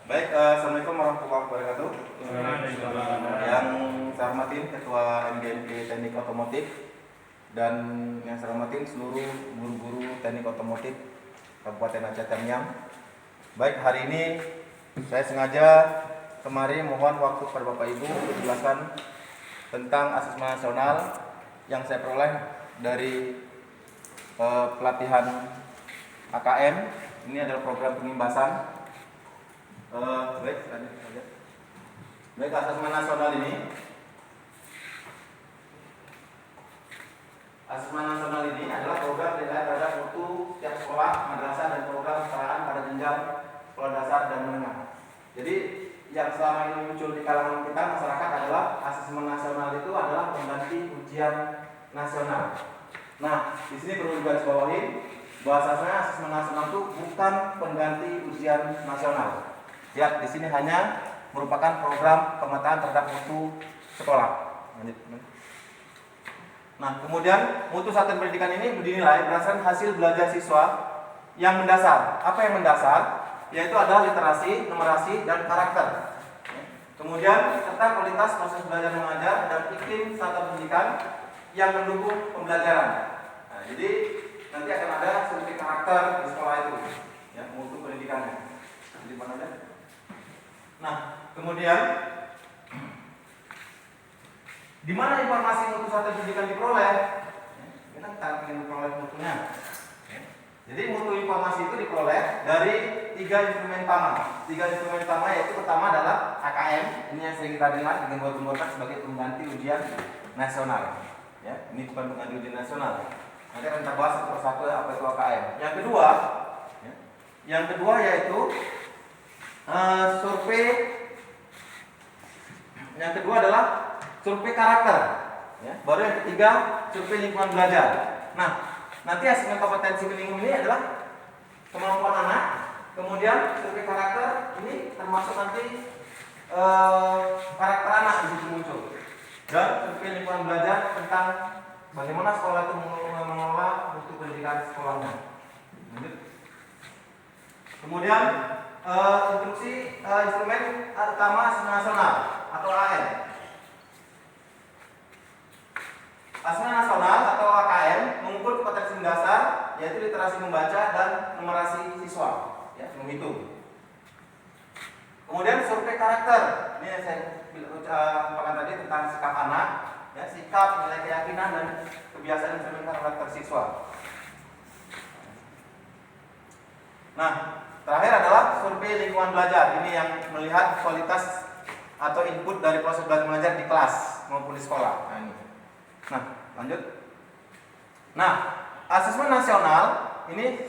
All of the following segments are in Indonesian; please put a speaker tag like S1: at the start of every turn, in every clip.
S1: Baik, Assalamualaikum warahmatullahi wabarakatuh. Yang saya hormati Ketua MGMP Teknik Otomotif dan yang saya hormati seluruh guru-guru Teknik Otomotif Kabupaten Aceh Tamiang. Baik, hari ini saya sengaja kemari mohon waktu kepada Bapak Ibu untuk menjelaskan tentang asesmen nasional yang saya peroleh dari pelatihan AKM. Ini adalah program pengimbasan. Baik, asesmen nasional ini adalah program penilaian terhadap mutu setiap sekolah, madrasah dan program kesetaraan pada jenjang sekolah dasar dan menengah. Jadi yang selama ini muncul di kalangan kita masyarakat adalah asesmen nasional itu adalah pengganti ujian nasional. Nah, di sini perlu digarisbawahi bahwasanya asesmen nasional itu bukan pengganti ujian nasional. Ya, di sini hanya merupakan program pemetaan terhadap mutu sekolah. Nah, kemudian mutu satuan pendidikan ini dinilai berdasarkan hasil belajar siswa yang mendasar. Apa yang mendasar? Yaitu adalah literasi, numerasi, dan karakter. Kemudian serta kualitas proses belajar mengajar dan iklim satuan pendidikan yang mendukung pembelajaran. Nah, jadi nanti akan ada survei karakter di sekolah itu, ya, mutu pendidikannya. Jadi mana aja? Nah, kemudian di mana informasi mutu satuan pendidikan diperoleh? Kita ingin memperoleh mutunya. Jadi mutu informasi itu diperoleh dari 3 instrumen utama. 3 instrumen utama yaitu pertama adalah AKM. Ini yang sering kita dengar digembar-gemborkan sebagai pengganti ujian nasional. Ya, ini bukan pengganti ujian nasional. Nanti akan kita bahas satu persatu apa itu AKM. Yang kedua yaitu survei. Yang kedua adalah survei karakter. Ya, baru yang ketiga survei lingkungan belajar. Nah, nanti asesmen kompetensi minimum ini adalah kemampuan anak. Kemudian survei karakter ini termasuk nanti karakter anak di situ muncul. Dan survei lingkungan belajar tentang bagaimana sekolah itu mengelola mutu pendidikan sekolahnya. Kemudian instruksi instrumen utama asesmen nasional atau AN. Asesmen nasional atau AKM mengukur kompetensi mendasar yaitu literasi membaca dan numerasi siswa, ya, menghitung. Kemudian survei karakter, ini yang saya katakan tadi tentang sikap anak, ya, sikap, nilai keyakinan dan kebiasaan instrumen karakter siswa. Nah, terakhir adalah survei lingkungan belajar. Ini yang melihat kualitas atau input dari proses belajar mengajar di kelas maupun di sekolah. Nah, ini. Nah, lanjut. Nah, asesmen nasional ini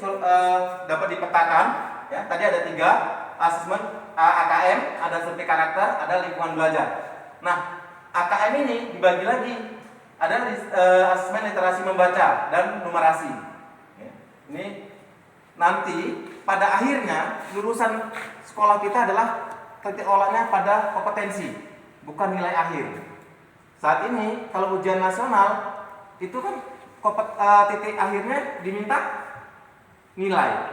S1: dapat dipetakan. Ya, tadi ada 3 asesmen AKM, ada survei karakter, ada lingkungan belajar. Nah, AKM ini dibagi lagi. Ada asesmen literasi membaca dan numerasi. Ya, ini nanti pada akhirnya lulusan sekolah kita adalah titik tolaknya pada kompetensi, bukan nilai akhir. Saat ini kalau ujian nasional itu kan titik akhirnya diminta nilai,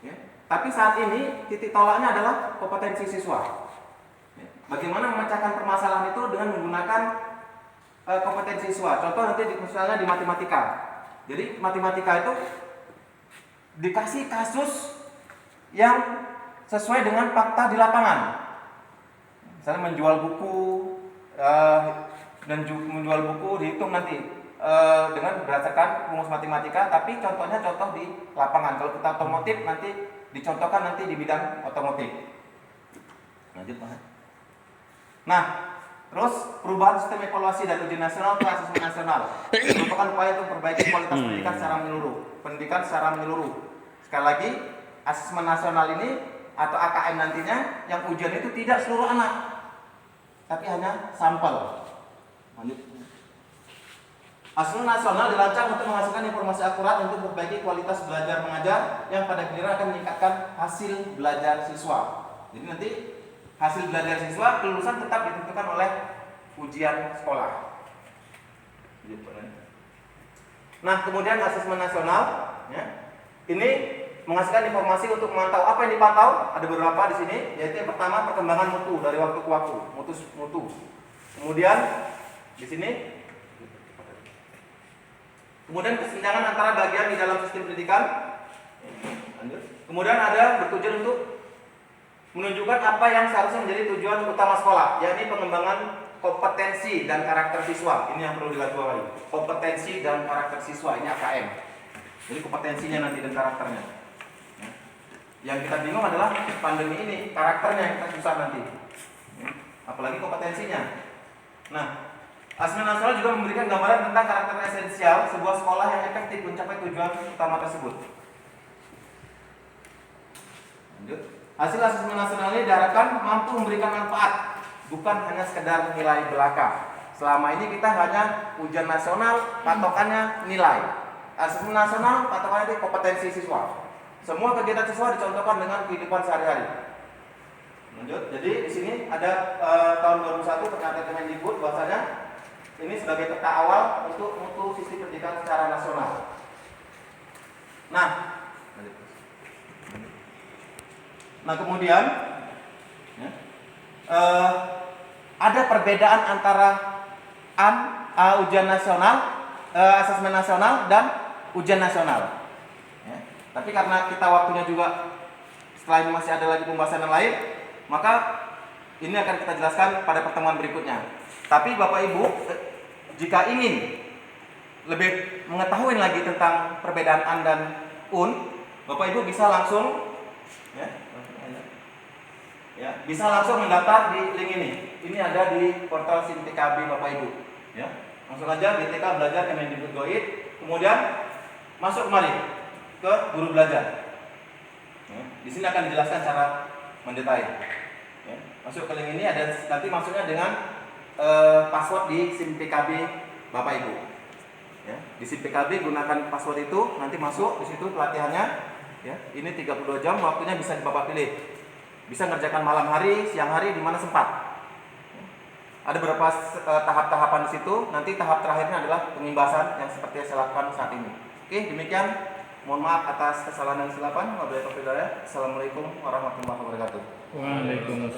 S1: ya. Tapi saat ini titik tolaknya adalah kompetensi siswa. Ya. Bagaimana memecahkan permasalahan itu dengan menggunakan kompetensi siswa. Contoh nanti misalnya di matematika. Jadi matematika itu dikasih kasus yang sesuai dengan fakta di lapangan. Misalnya menjual buku dan menjual buku dihitung nanti dengan berdasarkan rumus matematika, tapi contohnya contoh di lapangan. Kalau kita otomotif nanti dicontohkan nanti di bidang otomotif. Lanjut, Pak. Nah, terus perubahan sistem evaluasi dan ujian nasional ke asesmen nasional merupakan upaya untuk memperbaiki kualitas pendidikan secara menyeluruh. Sekali lagi, asesmen nasional ini atau AKM nantinya yang ujian itu tidak seluruh anak, tapi hanya sampel. Lanjut. Asesmen nasional dirancang untuk menghasilkan informasi akurat untuk memperbaiki kualitas belajar mengajar yang pada giliran akan meningkatkan hasil belajar siswa. Jadi nanti hasil belajar siswa kelulusan tetap ditentukan oleh ujian sekolah. Nah, kemudian asesmen nasional, ya, ini menghasilkan informasi untuk memantau. Apa yang dipantau? Ada beberapa di sini, yaitu yang pertama perkembangan mutu dari waktu ke waktu, mutu. Kemudian di sini, kemudian kesenjangan antara bagian di dalam sistem pendidikan. Lanjut. Kemudian ada bertujuan untuk menunjukkan apa yang seharusnya menjadi tujuan utama sekolah, yakni pengembangan kompetensi dan karakter siswa. Ini yang perlu digarisbawahi. Kompetensi dan karakter siswa, ini AKM. Jadi kompetensinya nanti dan karakternya. Yang kita bingung adalah pandemi ini, karakternya yang kita susah nanti. Apalagi kompetensinya. Nah, Asesmen nasional juga memberikan gambaran tentang karakter esensial sebuah sekolah yang efektif mencapai tujuan utama tersebut. Lanjut. Hasil asesmen nasional ini diharapkan mampu memberikan manfaat, bukan hanya sekedar nilai belaka. Selama ini kita hanya ujian nasional, patokannya nilai. Asesmen nasional patokannya itu kompetensi siswa. Semua kegiatan siswa dicontohkan dengan kehidupan sehari-hari. Lanjut. Jadi di sini ada tahun 2001 pernyataan Kemendikbud bahwasanya ini sebagai peta awal untuk mutu sistem pendidikan secara nasional. Nah, kemudian ada perbedaan antara ujian nasional, asesmen nasional dan ujian nasional. Tapi karena kita waktunya juga setelah ini masih ada lagi pembahasan yang lain, maka ini akan kita jelaskan pada pertemuan berikutnya. Tapi Bapak Ibu, jika ingin lebih mengetahui lagi tentang perbedaan AN dan UN, Bapak Ibu bisa langsung bisa langsung mendaftar di link ini. Ini ada di portal SIMPKB Bapak Ibu. Langsung aja BTK Belajar Kemendikbud.go.id, kemudian masuk kembali ke guru belajar. Di sini akan dijelaskan cara mendetail. Masuk ke link ini, ada nanti masuknya dengan password di SIMPKB Bapak Ibu. Di SIMPKB gunakan password itu, nanti masuk di situ pelatihannya. Ini 32 jam, waktunya bisa Bapak pilih. Bisa ngerjakan malam hari, siang hari, di mana sempat. Ada beberapa tahap-tahapan di situ. Nanti tahap terakhirnya adalah pengimbasan yang seperti yang saya lakukan saat ini. Oke, demikian. Mohon maaf atas kesalahan dan kesilapan. Wabillahi taufiq wal hidayah. Assalamualaikum warahmatullahi wabarakatuh.
S2: Waalaikumsalam.